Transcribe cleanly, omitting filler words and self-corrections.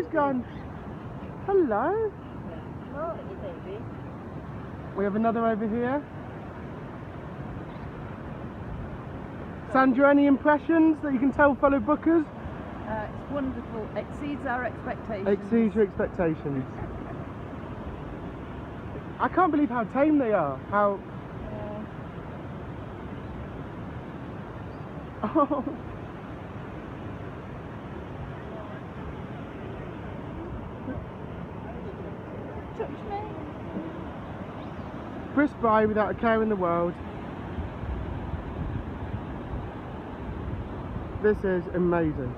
he's gone. Hello. Oh, you baby. We have another over here. Sandra, any impressions that you can tell fellow bookers? It's wonderful. Exceeds our expectations. Exceeds your expectations. I can't believe how tame they are. How... Oh. Touch me. Brisk by without a care in the world. This is amazing.